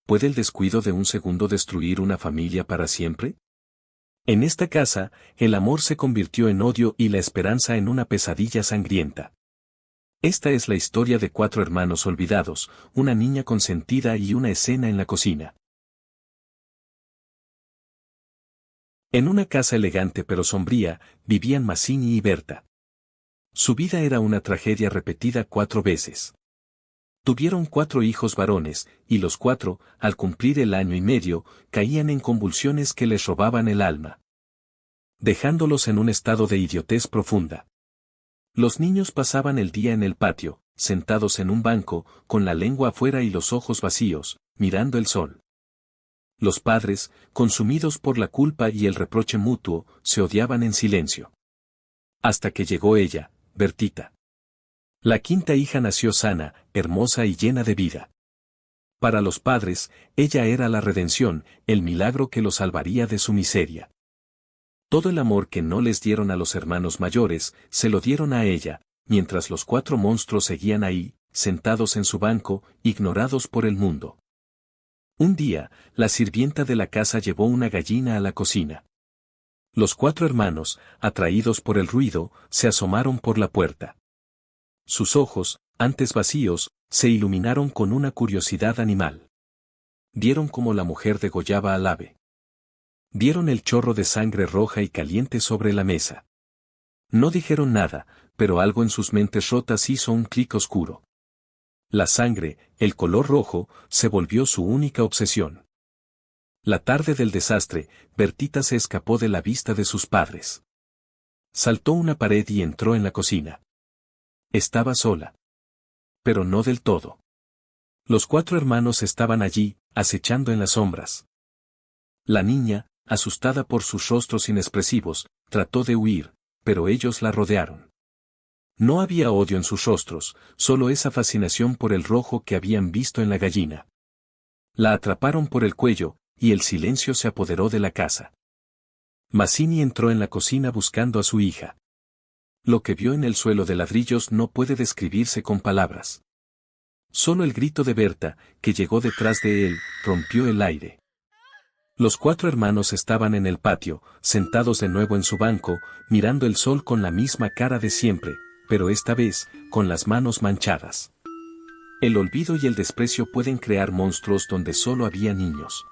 ¿Puede el descuido de un segundo destruir una familia para siempre? En esta casa, el amor se convirtió en odio y la esperanza en una pesadilla sangrienta. Esta es la historia de 4 hermanos olvidados, una niña consentida y una escena en la cocina. En una casa elegante pero sombría, vivían Mazzini y Berta. Su vida era una tragedia repetida 4 veces. Tuvieron 4 hijos varones, y los 4, al cumplir el año y medio, caían en convulsiones que les robaban el alma, dejándolos en un estado de idiotez profunda. Los niños pasaban el día en el patio, sentados en un banco, con la lengua afuera y los ojos vacíos, mirando el sol. Los padres, consumidos por la culpa y el reproche mutuo, se odiaban en silencio. Hasta que llegó ella, Bertita. La 5ª hija nació sana, hermosa y llena de vida. Para los padres, ella era la redención, el milagro que los salvaría de su miseria. Todo el amor que no les dieron a los hermanos mayores, se lo dieron a ella, mientras los 4 monstruos seguían ahí, sentados en su banco, ignorados por el mundo. Un día, la sirvienta de la casa llevó una gallina a la cocina. Los 4 hermanos, atraídos por el ruido, se asomaron por la puerta. Sus ojos, antes vacíos, se iluminaron con una curiosidad animal. Vieron cómo la mujer degollaba al ave. Vieron el chorro de sangre roja y caliente sobre la mesa. No dijeron nada, pero algo en sus mentes rotas hizo un clic oscuro. La sangre, el color rojo, se volvió su única obsesión. La tarde del desastre, Bertita se escapó de la vista de sus padres. Saltó una pared y entró en la cocina. Estaba sola. Pero no del todo. Los 4 hermanos estaban allí, acechando en las sombras. La niña, asustada por sus rostros inexpresivos, trató de huir, pero ellos la rodearon. No había odio en sus rostros, solo esa fascinación por el rojo que habían visto en la gallina. La atraparon por el cuello, y el silencio se apoderó de la casa. Mazzini entró en la cocina buscando a su hija. Lo que vio en el suelo de ladrillos no puede describirse con palabras. Solo el grito de Berta, que llegó detrás de él, rompió el aire. Los 4 hermanos estaban en el patio, sentados de nuevo en su banco, mirando el sol con la misma cara de siempre, pero esta vez, con las manos manchadas. El olvido y el desprecio pueden crear monstruos donde solo había niños.